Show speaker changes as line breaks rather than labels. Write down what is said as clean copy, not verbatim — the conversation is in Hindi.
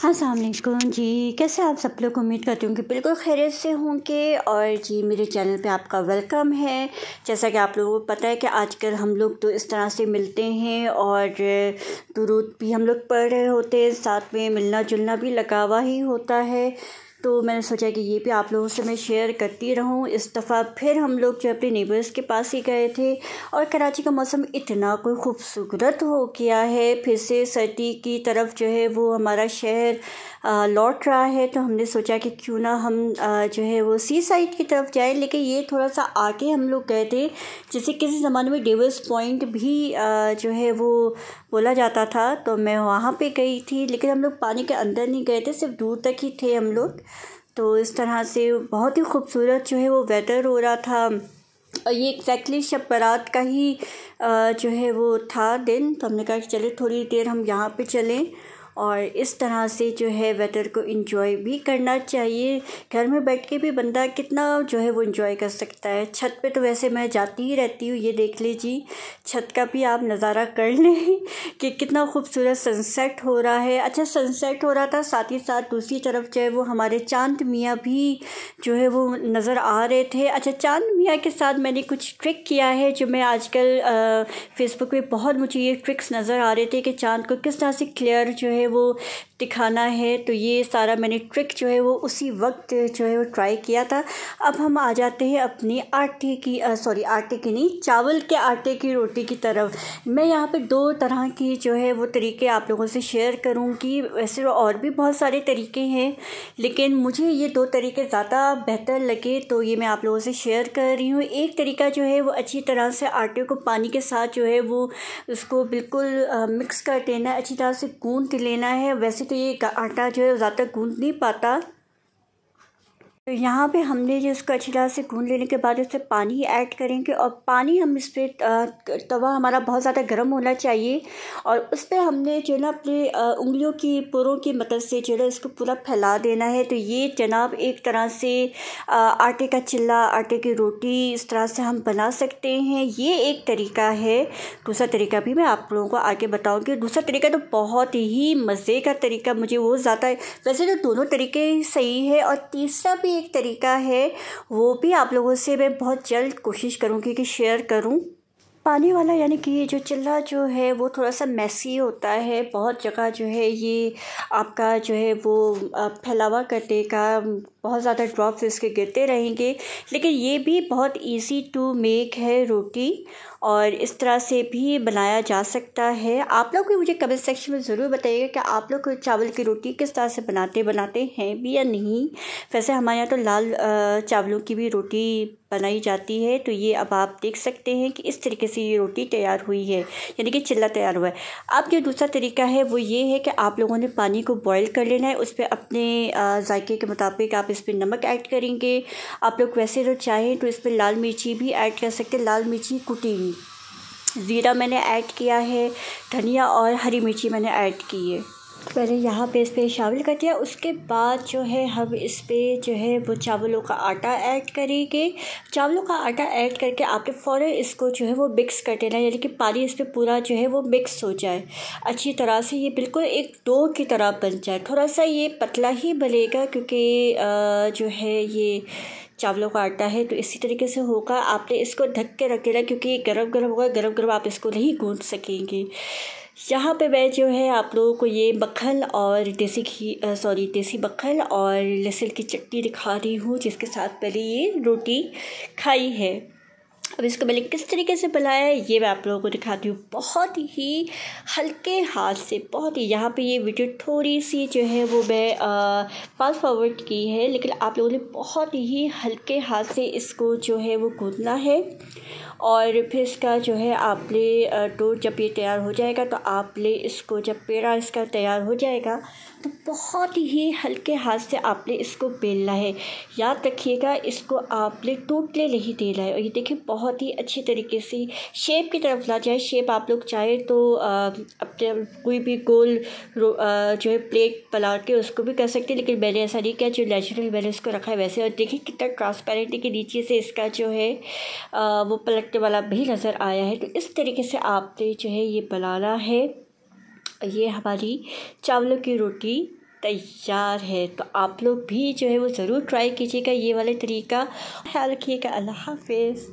अस्सलाम वालेकुम जी। कैसे आप सब लोग? उम्मीद करती हूँ कि बिल्कुल खैरियत से होंगे। और जी मेरे चैनल पे आपका वेलकम है। जैसा कि आप लोगों को पता है कि आजकल हम लोग तो इस तरह से मिलते हैं और दुरूद भी हम लोग पढ़ रहे होते हैं, साथ में मिलना जुलना भी लगा हुआ ही होता है। तो मैंने सोचा कि ये भी आप लोगों से मैं शेयर करती रहूँ। इस दफ़ा फिर हम लोग जो अपने नेबर्स के पास ही गए थे और कराची का मौसम इतना कोई खूबसूरत हो गया है, फिर से सर्दी की तरफ जो है वो हमारा शहर लौट रहा है। तो हमने सोचा कि क्यों ना हम जो है वो सी साइड की तरफ जाएं। लेकिन ये थोड़ा सा आगे हम लोग गए थे, जैसे किसी ज़माने में डेविल्स पॉइंट भी जो है वो बोला जाता था। तो मैं वहाँ पे गई थी, लेकिन हम लोग पानी के अंदर नहीं गए थे, सिर्फ दूर तक ही थे हम लोग। तो इस तरह से बहुत ही खूबसूरत जो है वो वेदर हो रहा था। और ये एग्जैक्टली शब बारात का ही जो है वो था दिन। तो हमने कहा कि चले थोड़ी देर हम यहाँ पे चलें और इस तरह से जो है वेदर को एंजॉय भी करना चाहिए। घर में बैठ के भी बंदा कितना जो है वो एंजॉय कर सकता है। छत पे तो वैसे मैं जाती ही रहती हूँ। ये देख लीजिए, छत का भी आप नज़ारा कर लें कि कितना खूबसूरत सनसेट हो रहा है। अच्छा, सनसेट हो रहा था, साथ ही साथ दूसरी तरफ जो है वो हमारे चांद मियाँ भी जो है वो नज़र आ रहे थे। अच्छा, चांद मियाँ के साथ मैंने कुछ ट्रिक किया है जो मैं आजकल फेसबुक पे बहुत मुझे ये ट्रिक्स नज़र आ रहे थे कि चांद को किस तरह से क्लियर जो है वो दिखाना है। तो ये सारा मैंने ट्रिक जो है वो उसी वक्त जो है वो ट्राई किया था। अब हम आ जाते हैं अपनी आटे की आटे की नहीं, चावल के आटे की रोटी की तरफ। मैं यहाँ पे दो तरह की जो है वो तरीके आप लोगों से शेयर करूँगी। वैसे और भी बहुत सारे तरीके हैं, लेकिन मुझे ये दो तरीके ज़्यादा बेहतर लगे, तो ये मैं आप लोगों से शेयर कर रही हूँ। एक तरीका जो है वो अच्छी तरह से आटे को पानी के साथ जो है वो उसको बिल्कुल मिक्स कर देना है, अच्छी तरह से गूँध लेना है। वैसे तो ये आटा जो है ज़्यादा गूँध नहीं पाता। तो यहाँ पे हमने जो इसको अच्छी तरह से गूँध लेने के बाद उसमें पानी ऐड करेंगे और पानी हम इस पर तवा हमारा बहुत ज़्यादा गर्म होना चाहिए और उस पर हमने जो है ना अपने उंगलियों की पुरों की मदद से जो है इसको पूरा फैला देना है। तो ये जनाब एक तरह से आटे का चिल्ला, आटे की रोटी इस तरह से हम बना सकते हैं। ये एक तरीका है। दूसरा तरीका भी मैं आप लोगों को आगे बताऊँगी। दूसरा तरीका तो बहुत ही मज़े का तरीका, मुझे वो ज़्यादा वैसे तो दोनों तरीके सही है। और तीसरा भी एक तरीका है, वो भी आप लोगों से मैं बहुत जल्द कोशिश करूँगी कि शेयर करूँ। पानी वाला यानी कि ये जो चिल्ला जो है वो थोड़ा सा मैसी होता है, बहुत जगह जो है ये आपका जो है वो फैलावा कर देगा, बहुत ज़्यादा ड्रॉप्स इसके गिरते रहेंगे। लेकिन ये भी बहुत इजी टू मेक है रोटी और इस तरह से भी बनाया जा सकता है। आप लोग भी मुझे कमेंट सेक्शन में ज़रूर बताइएगा कि आप लोग चावल की रोटी किस तरह से बनाते हैं भी या नहीं। वैसे हमारे यहाँ तो लाल चावलों की भी रोटी बनाई जाती है। तो ये अब आप देख सकते हैं कि इस तरीके से ये रोटी तैयार हुई है, यानी कि चिल्ला तैयार हुआ है। अब जो दूसरा तरीका है वो ये है कि आप लोगों ने पानी को बॉईल कर लेना है, उस पर अपने जायके के मुताबिक आप इस पर नमक ऐड करेंगे। आप लोग वैसे तो चाहें तो इस पर लाल मिर्ची भी ऐड कर सकते हैं, लाल मिर्ची कुटी हुई, ज़ीरा मैंने ऐड किया है, धनिया और हरी मिर्ची मैंने ऐड की है। पहले यहाँ पे इस पर शामिल कर दिया। उसके बाद जो है हम इस पर जो है वो चावलों का आटा ऐड करेंगे। चावलों का आटा ऐड करके आपने फ़ौरन इसको जो है वो मिक्स कर देना है, यानी कि पानी इस पर पूरा जो है वो मिक्स हो जाए अच्छी तरह से, ये बिल्कुल एक डो की तरह बन जाए। थोड़ा सा ये पतला ही बनेगा क्योंकि जो है ये चावलों का आटा है, तो इसी तरीके से होगा। आपने इसको ढक के रख देना क्योंकि ये गरम गरम होगा, गरम गरम आप इसको नहीं गूँथ सकेंगे। यहाँ पे मैं जो है आप लोगों को ये मक्खन और देसी मक्खन और लहसुन की चटनी दिखा रही हूँ, जिसके साथ पहले ये रोटी खाई है। अब इसको मैंने किस तरीके से बनाया है ये मैं आप लोगों को दिखाती हूँ, बहुत ही हल्के हाथ से। बहुत ही यहाँ पे ये वीडियो थोड़ी सी जो है वो मैं फास्ट फॉरवर्ड की है, लेकिन आप लोगों ने बहुत ही हल्के हाथ से इसको जो है वो गूँथना है। और फिर इसका जो है आपने डो जब ये तैयार हो जाएगा तो आपने इसको, जब पेड़ा इसका तैयार हो जाएगा तो बहुत ही हल्के हाथ से आपने इसको बेलना है। याद रखिएगा, इसको आपने टूटने नहीं देना है। और ये देखिए बहुत ही अच्छी तरीके से शेप की तरफ ला जाए। शेप आप लोग चाहे तो अपने कोई भी गोल जो है प्लेट बना के उसको भी कर सकते हैं, लेकिन मैंने ऐसा नहीं किया, जो नेचुरल मैंने इसको रखा है वैसे। और देखिए कितना ट्रांसपेरेंट है कि नीचे से इसका जो है वो पलटने वाला भी नज़र आया है। तो इस तरीके से आपने जो है ये बनाना है। ये हमारी चावलों की रोटी तैयार है। तो आप लोग भी जो है वो ज़रूर ट्राई कीजिएगा ये वाले तरीका। ख्याल रखिएगा। अल्लाह हाफ़िज़।